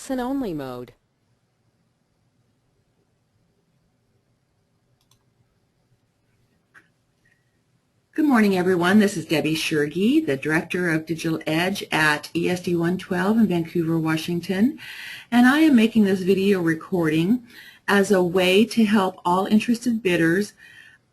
listen-only mode. Good morning, everyone. This is Debbie Shergi, the Director of Digital Edge at ESD 112 in Vancouver, Washington. And I am making this video recording as a way to help all interested bidders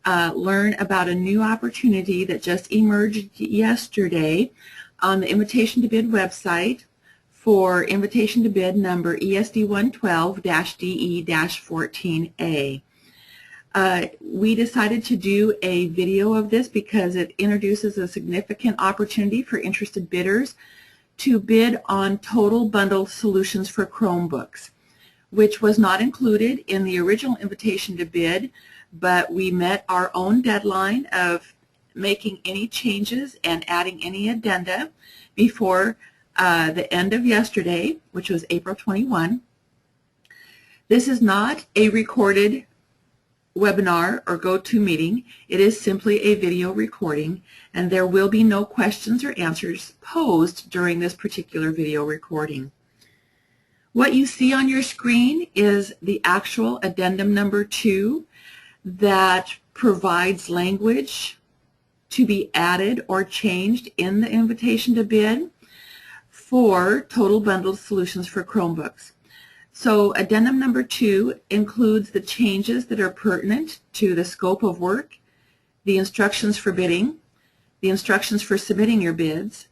learn about a new opportunity that just emerged yesterday on the Invitation to Bid website for Invitation to Bid number ESD 112-DE-14A. We decided to do a video of this because it introduces a significant opportunity for interested bidders to bid on total bundle solutions for Chromebooks, which was not included in the original invitation to bid, but we met our own deadline of making any changes and adding any addenda before the end of yesterday, which was April 21. This is not a recorded webinar or GoToMeeting. It is simply a video recording, and there will be no questions or answers posed during this particular video recording. What you see on your screen is the actual addendum number 2 that provides language to be added or changed in the invitation to bid for total bundled solutions for Chromebooks. So addendum number 2 includes the changes that are pertinent to the scope of work, the instructions for bidding, the instructions for submitting your bids,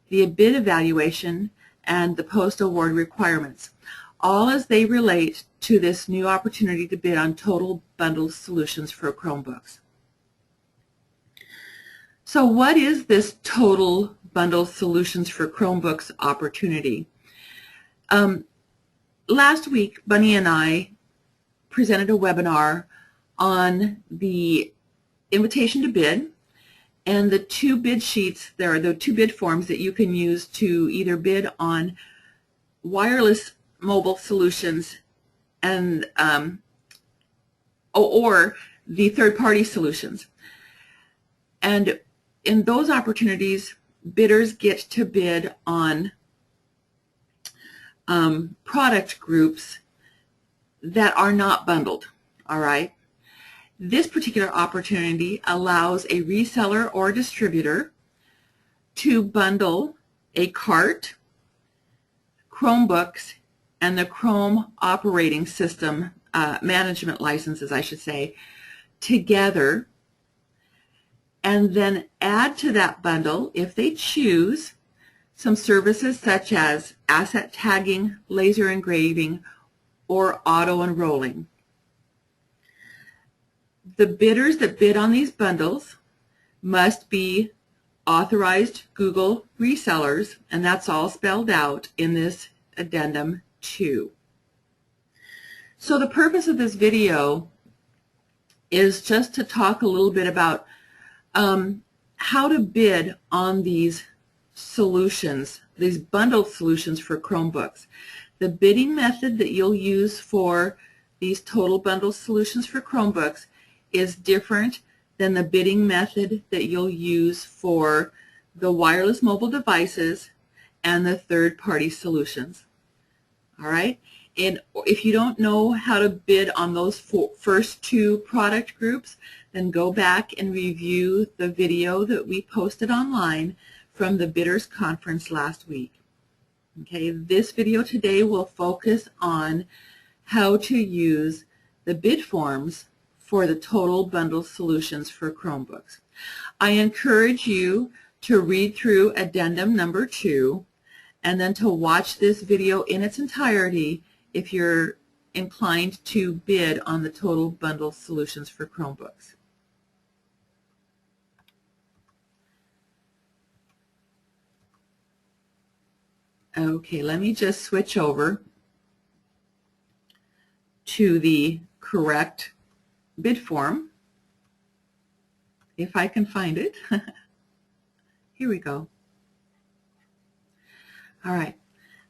the bid evaluation, and the post-award requirements, all as they relate to this new opportunity to bid on total bundled solutions for Chromebooks. So what is this total bundled solutions for Chromebooks opportunity? Last week, Bunny and I presented a webinar on the invitation to bid and the 2 bid sheets. There are the 2 bid forms that you can use to either bid on wireless mobile solutions and or the third-party solutions. And in those opportunities, bidders get to bid on product groups that are not bundled. All right. This particular opportunity allows a reseller or distributor to bundle a cart, Chromebooks, and the Chrome operating system management licenses, I should say, together, and then add to that bundle, if they choose, some services such as asset tagging, laser engraving, or auto enrolling. The bidders that bid on these bundles must be authorized Google resellers, and that's all spelled out in this addendum 2. So the purpose of this video is just to talk a little bit about how to bid on these solutions, these bundled solutions for Chromebooks. The bidding method that you'll use for these total bundle solutions for Chromebooks is different than the bidding method that you'll use for the wireless mobile devices and the third-party solutions. All right? And if you don't know how to bid on those first 2 product groups, then go back and review the video that we posted online from the Bidders Conference last week. Okay, this video today will focus on how to use the bid forms for the total bundle solutions for Chromebooks. I encourage you to read through addendum number 2 and then to watch this video in its entirety if you're inclined to bid on the total bundle solutions for Chromebooks. Okay, let me just switch over to the correct bid form, if I can find it. Here we go. All right.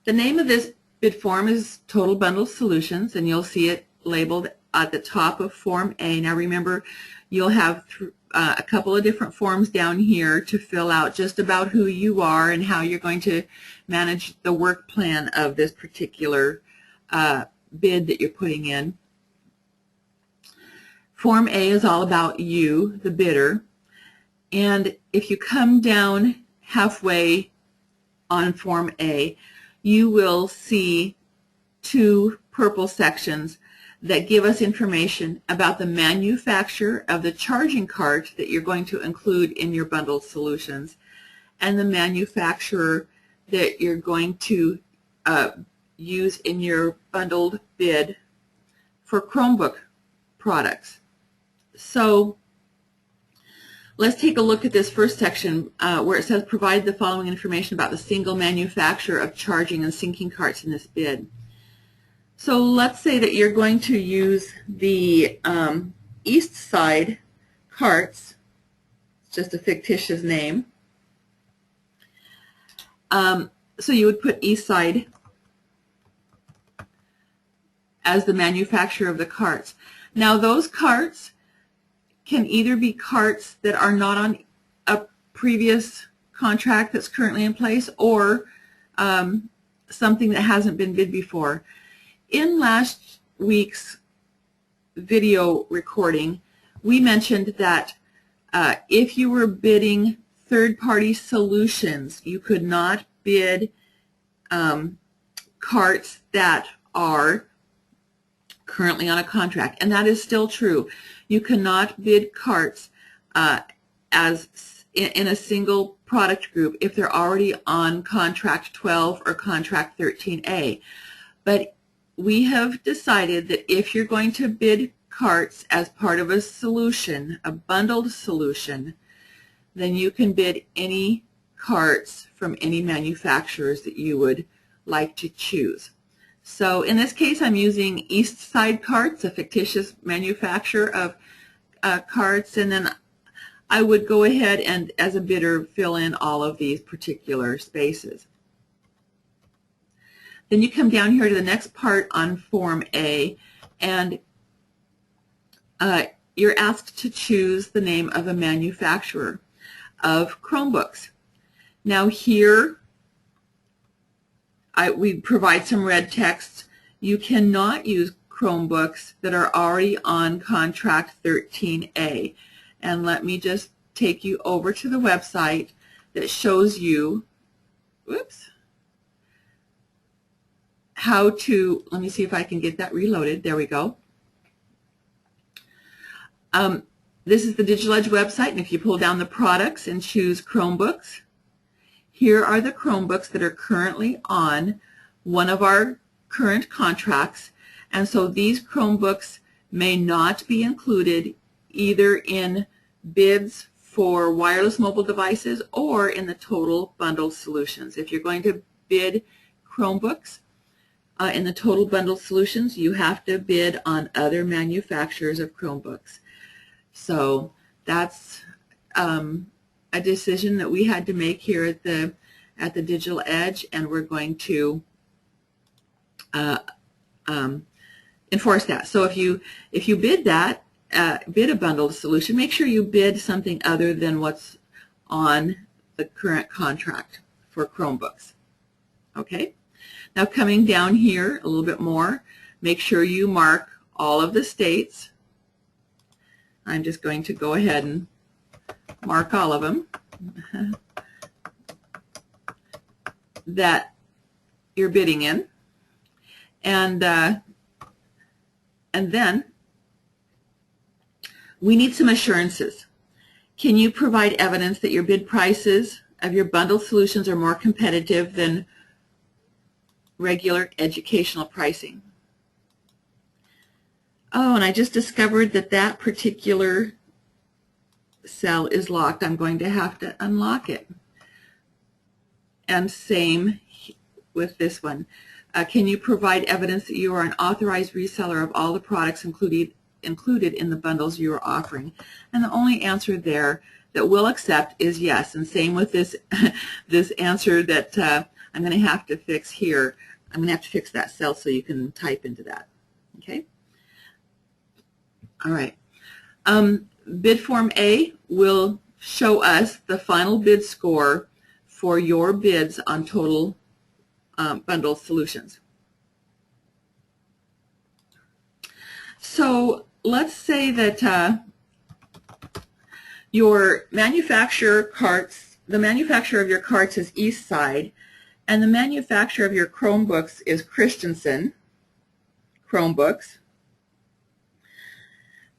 The name of this bid form is Total Bundle Solutions, and you'll see it labeled at the top of Form A. Now remember, you'll have a couple of different forms down here to fill out just about who you are and how you're going to manage the work plan of this particular bid that you're putting in. Form A is all about you, the bidder, and if you come down halfway on Form A, you will see two purple sections that give us information about the manufacturer of the charging cart that you're going to include in your bundled solutions and the manufacturer that you're going to use in your bundled bid for Chromebook products. So let's take a look at this first section where it says provide the following information about the single manufacturer of charging and sinking carts in this bid. So let's say that you're going to use the East Side carts. It's just a fictitious name. So you would put East Side as the manufacturer of the carts. Now those carts can either be carts that are not on a previous contract that's currently in place or something that hasn't been bid before. In last week's video recording, we mentioned that if you were bidding third-party solutions, you could not bid carts that are currently on a contract, and that is still true. You cannot bid carts as in a single product group if they're already on contract 12 or contract 13A. But we have decided that if you're going to bid carts as part of a solution, a bundled solution, then you can bid any carts from any manufacturers that you would like to choose. So in this case, I'm using East Side Carts, a fictitious manufacturer of carts, and then I would go ahead and, as a bidder, fill in all of these particular spaces. Then you come down here to the next part on Form A, and you're asked to choose the name of a manufacturer of Chromebooks. Now here, we provide some red text. You cannot use Chromebooks that are already on contract 13A. And let me just take you over to the website that shows you, whoops, how to, let me see if I can get that reloaded. There we go. This is the Digital Edge website, and if you pull down the products and choose Chromebooks, here are the Chromebooks that are currently on one of our current contracts, and so these Chromebooks may not be included either in bids for wireless mobile devices or in the total bundled solutions. If you're going to bid Chromebooks in the total bundled solutions, you have to bid on other manufacturers of Chromebooks. So that's a decision that we had to make here at the Digital Edge, and we're going to enforce that. So if you bid that, bid a bundled solution, make sure you bid something other than what's on the current contract for Chromebooks. Okay. Now coming down here a little bit more, make sure you mark all of the states. I'm just going to go ahead and mark all of them that you're bidding in, and then we need some assurances. Can you provide evidence that your bid prices of your bundled solutions are more competitive than regular educational pricing? Oh, and I just discovered that that particular cell is locked. I'm going to have to unlock it. And same with this one. Can you provide evidence that you are an authorized reseller of all the products included in the bundles you are offering? And the only answer there that we'll accept is yes. And same with this this answer that I'm going to have to fix here. I'm going to have to fix that cell so you can type into that. Okay. All right. bid form A will show us the final bid score for your bids on total bundle solutions. So let's say that your manufacturer carts, the manufacturer of your carts is Eastside, and the manufacturer of your Chromebooks is Christensen Chromebooks.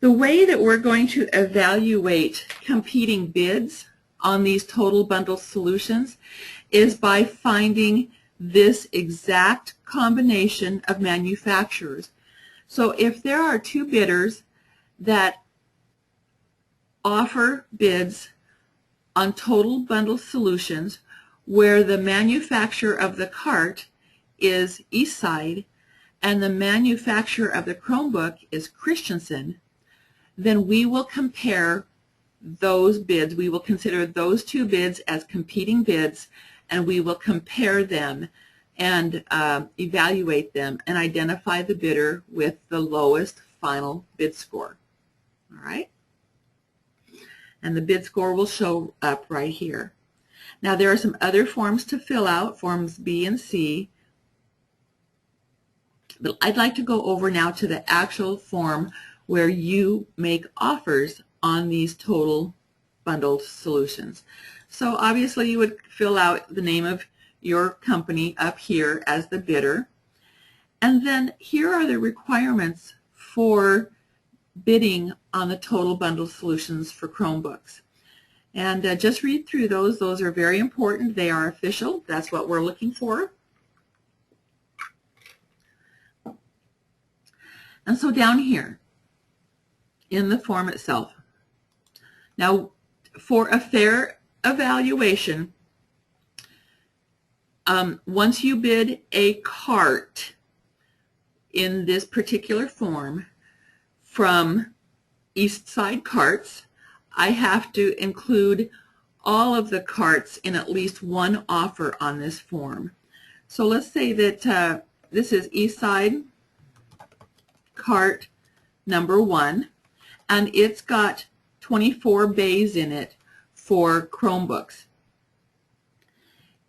The way that we're going to evaluate competing bids on these total bundle solutions is by finding this exact combination of manufacturers. So if there are two bidders that offer bids on total bundle solutions where the manufacturer of the cart is Eastside and the manufacturer of the Chromebook is Christensen, then we will compare those bids. We will consider those two bids as competing bids, and we will compare them and evaluate them and identify the bidder with the lowest final bid score. All right? And the bid score will show up right here. Now there are some other forms to fill out, forms B and C, but I'd like to go over now to the actual form where you make offers on these total bundled solutions. So obviously you would fill out the name of your company up here as the bidder, and then here are the requirements for bidding on the total bundle solutions for Chromebooks. And just read through those. Those are very important. They are official. That's what we're looking for. And so down here in the form itself, now for a fair evaluation, once you bid a cart in this particular form from Eastside Carts, I have to include all of the carts in at least one offer on this form. So let's say that this is Eastside cart number 1, and it's got 24 bays in it for Chromebooks.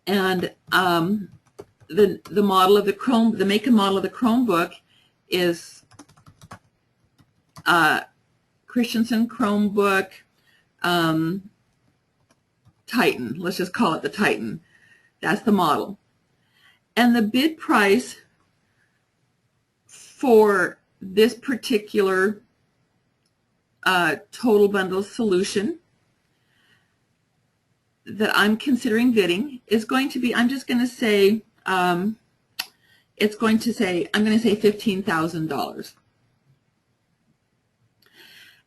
And the model of the make and model of the Chromebook is Christensen Chromebook Titan. Let's just call it the Titan. That's the model. And the bid price for this particular total bundle solution that I'm considering bidding is going to be, I'm just going to say, I'm going to say $15,000.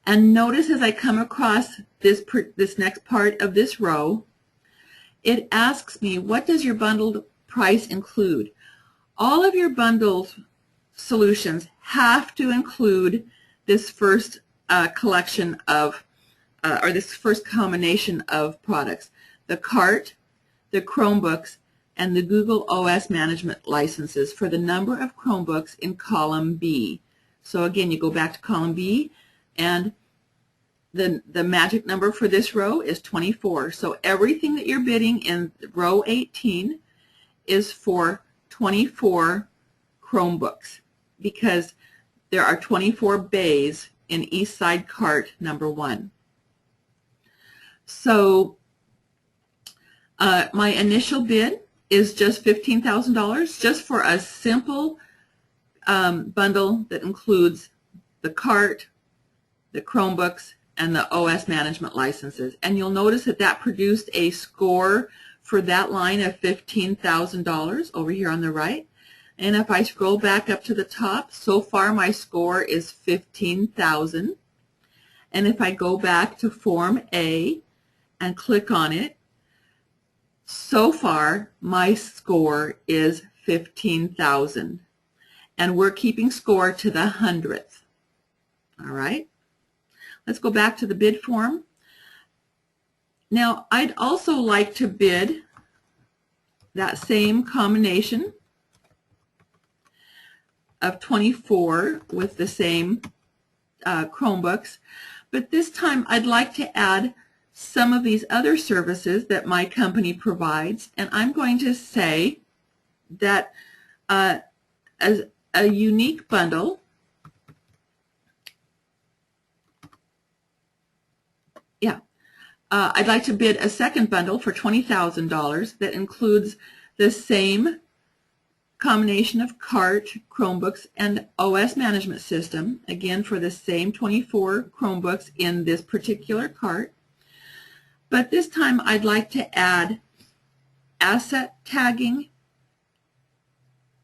And notice as I come across this next part of this row, it asks me, what does your bundled price include? All of your bundled solutions have to include this first collection of, or this first combination of products. The cart, the Chromebooks, and the Google OS management licenses for the number of Chromebooks in column B. So again, you go back to column B, and the magic number for this row is 24. So everything that you're bidding in row 18 is for 24 Chromebooks, because there are 24 bays in Eastside Cart number 1. So my initial bid is just $15,000, just for a simple bundle that includes the cart, the Chromebooks, and the OS management licenses. And you'll notice that that produced a score for that line of $15,000 over here on the right. And if I scroll back up to the top, so far my score is $15,000. And if I go back to Form A and click on it, so far my score is 15,000. And we're keeping score to the 100th. All right? Let's go back to the bid form. Now, I'd also like to bid that same combination of 24 with the same Chromebooks, But this time I'd like to add some of these other services that my company provides, and I'm going to say that as a unique bundle, I'd like to bid a second bundle for $20,000 that includes the same combination of cart, Chromebooks, and OS management system, again for the same 24 Chromebooks in this particular cart. But this time I'd like to add asset tagging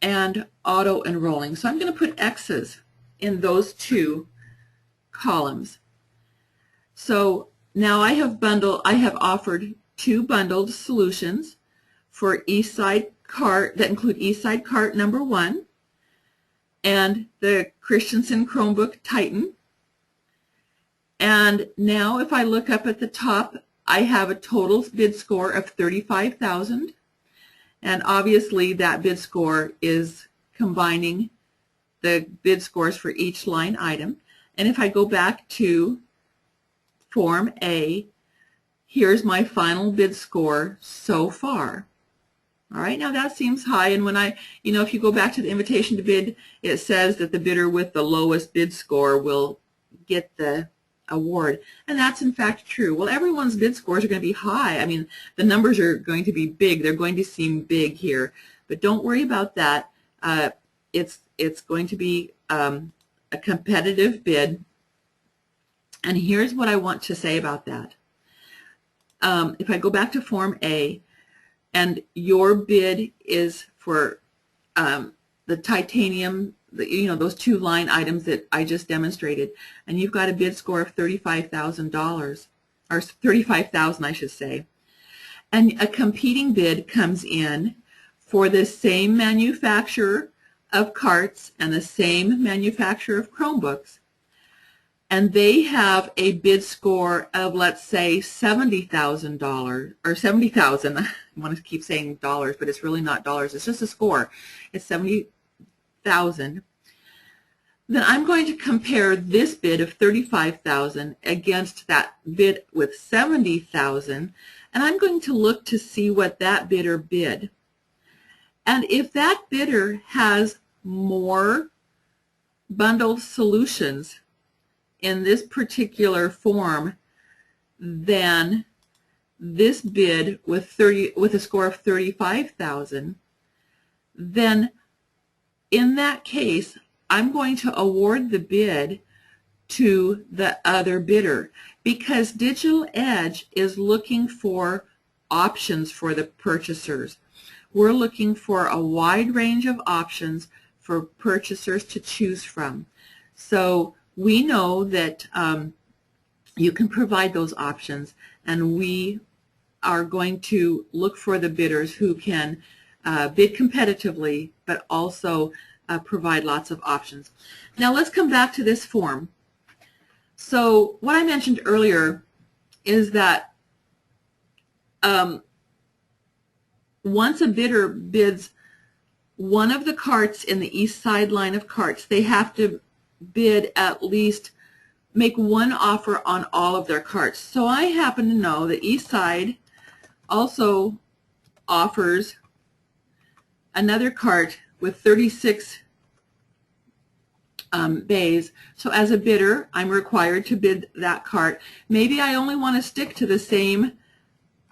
and auto enrolling. So I'm going to put X's in those two columns. So now I have offered two bundled solutions for Eastside Cart that include Eastside Cart number 1 and the Christensen Chromebook Titan. And now if I look up at the top, I have a total bid score of 35,000, and obviously that bid score is combining the bid scores for each line item. And if I go back to Form A, here's my final bid score so far. All right, now that seems high, and when if you go back to the invitation to bid, it says that the bidder with the lowest bid score will get the award, and that's in fact true. Well, everyone's bid scores are going to be high. I mean, the numbers are going to be big. They're going to seem big here, but don't worry about that. It's going to be a competitive bid. And here's what I want to say about that. If I go back to Form A, and your bid is for the titanium, those two line items that I just demonstrated, and you've got a bid score of $35,000, or 35,000, I should say, and a competing bid comes in for the same manufacturer of carts and the same manufacturer of Chromebooks, and they have a bid score of, let's say, $70,000 or 70,000. I want to keep saying dollars, but it's really not dollars. It's just a score. It's 70,000. Then I'm going to compare this bid of 35,000 against that bid with 70,000, and I'm going to look to see what that bidder bid. And if that bidder has more bundled solutions in this particular form than this bid with a score of 35,000, then in that case I'm going to award the bid to the other bidder, because Digital Edge is looking for options for the purchasers. We're looking for a wide range of options for purchasers to choose from. So we know that you can provide those options, and we are going to look for the bidders who can bid competitively but also provide lots of options. Now let's come back to this form. So what I mentioned earlier is that once a bidder bids one of the carts in the East Side line of carts, they have to bid at least, make one offer on all of their carts. So I happen to know that East Side also offers another cart with 36 bays. So as a bidder, I'm required to bid that cart. Maybe I only want to stick to the same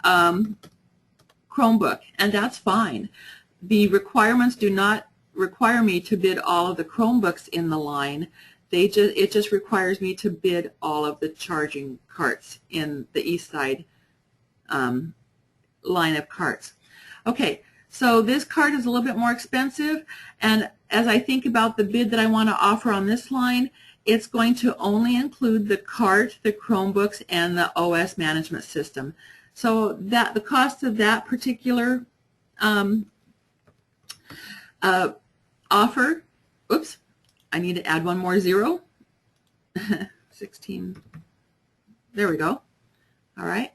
Chromebook, and that's fine. The requirements do not require me to bid all of the Chromebooks in the line. It just requires me to bid all of the charging carts in the East Side line of carts. Okay, so this cart is a little bit more expensive, and as I think about the bid that I want to offer on this line, it's going to only include the cart, the Chromebooks, and the OS management system. So that the cost of that particular offer, oops, I need to add one more zero, 16, there we go, all right.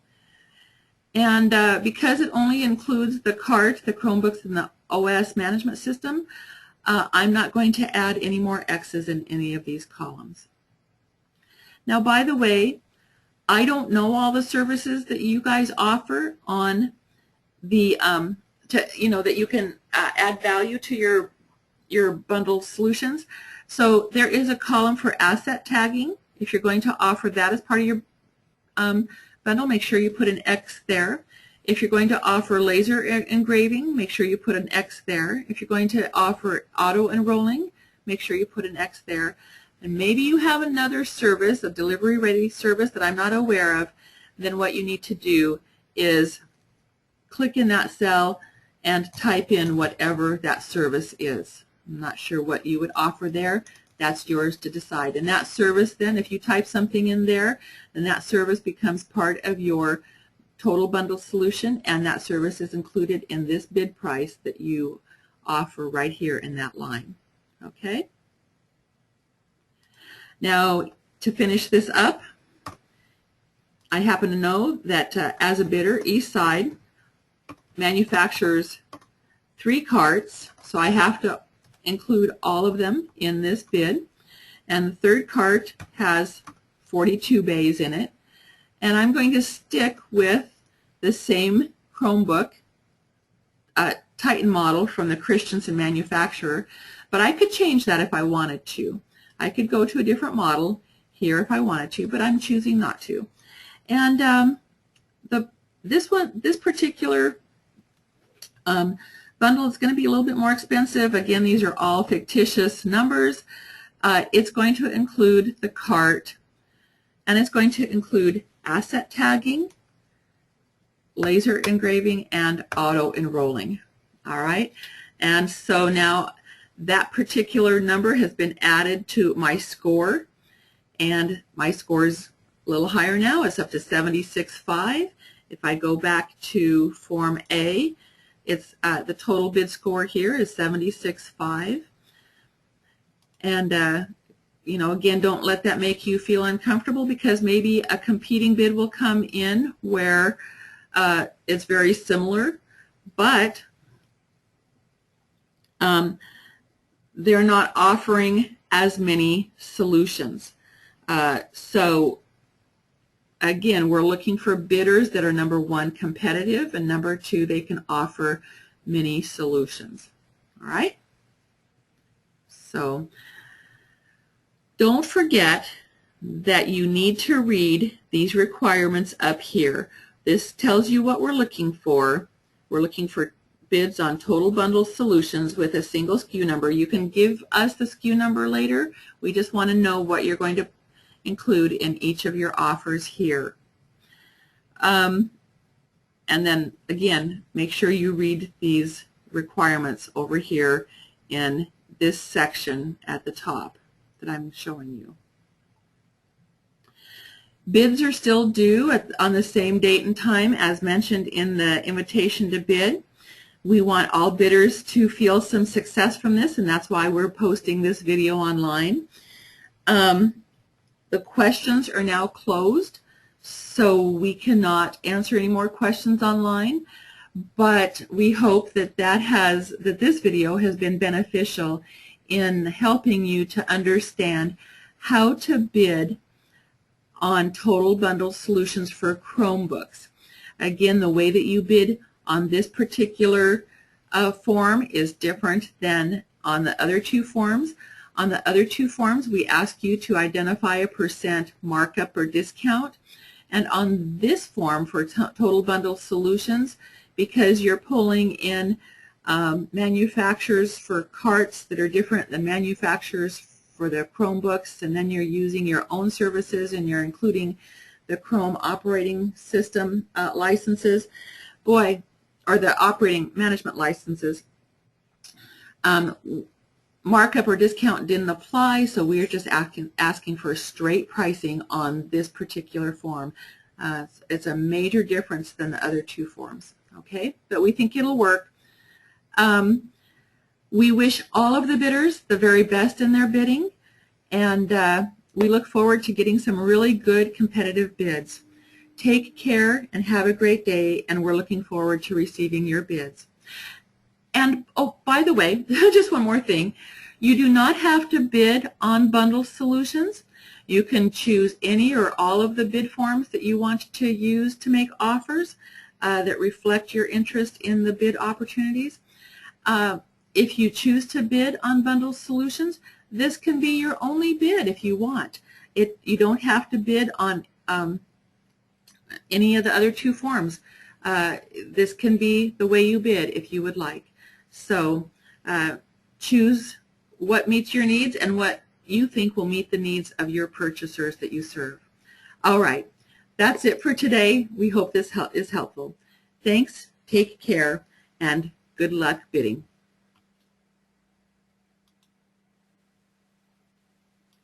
And because it only includes the cart, the Chromebooks, and the OS management system, I'm not going to add any more X's in any of these columns. Now, by the way, I don't know all the services that you guys offer on the, that you can add value to your bundle solutions. So there is a column for asset tagging. If you're going to offer that as part of your bundle, make sure you put an X there. If you're going to offer laser engraving, make sure you put an X there. If you're going to offer auto enrolling, make sure you put an X there. And maybe you have another service, a delivery-ready service that I'm not aware of, then what you need to do is click in that cell and type in whatever that service is. I'm not sure what you would offer there. That's yours to decide. And that service then, if you type something in there, then that service becomes part of your total bundle solution, and that service is included in this bid price that you offer right here in that line. Okay? Now, to finish this up, I happen to know that as a bidder, Eastside manufactures 3 carts, so I have to include all of them in this bid. And the third cart has 42 bays in it. And I'm going to stick with the same Chromebook Titan model from the Christensen manufacturer, but I could change that if I wanted to. I could go to a different model here if I wanted to, but I'm choosing not to. And this particular bundle is going to be a little bit more expensive. Again, these are all fictitious numbers. It's going to include the cart, and it's going to include asset tagging, laser engraving, and auto enrolling. All right, and so now that particular number has been added to my score, and my score is a little higher now. It's up to 76.5. If I go back to Form A, it's the total bid score here is 76.5. And again, don't let that make you feel uncomfortable, because maybe a competing bid will come in where it's very similar, but they're not offering as many solutions. So again, we're looking for bidders that are, number one, competitive, and number two, they can offer many solutions. All right? So don't forget that you need to read these requirements up here. This tells you what we're looking for. We're looking for bids on total bundle solutions with a single SKU number. You can give us the SKU number later. We just want to know what you're going to include in each of your offers here. And then, again, make sure you read these requirements over here in this section at the top that I'm showing you. Bids are still due on the same date and time as mentioned in the invitation to bid. We want all bidders to feel some success from this, and that's why we're posting this video online. The questions are now closed, so we cannot answer any more questions online, but we hope that this video has been beneficial in helping you to understand how to bid on total bundle solutions for Chromebooks. Again, the way that you bid on this particular form is different than on the other two forms. On the other two forms, we ask you to identify a % markup or discount. And on this form for total bundle solutions, because you're pulling in manufacturers for carts that are different than manufacturers for the Chromebooks, and then you're using your own services and you're including the Chrome operating system licenses, or the operating management licenses, markup or discount didn't apply, so we're just asking for straight pricing on this particular form. It's a major difference than the other two forms, okay? But we think it'll work. We wish all of the bidders the very best in their bidding, and we look forward to getting some really good competitive bids. Take care and have a great day, and we're looking forward to receiving your bids. And, oh, by the way, just one more thing. You do not have to bid on bundle solutions. You can choose any or all of the bid forms that you want to use to make offers that reflect your interest in the bid opportunities. If you choose to bid on bundle solutions, this can be your only bid if you want. You don't have to bid on any of the other two forms. This can be the way you bid if you would like. So choose what meets your needs and what you think will meet the needs of your purchasers that you serve. All right, that's it for today. We hope this is helpful. Thanks, take care, and good luck bidding.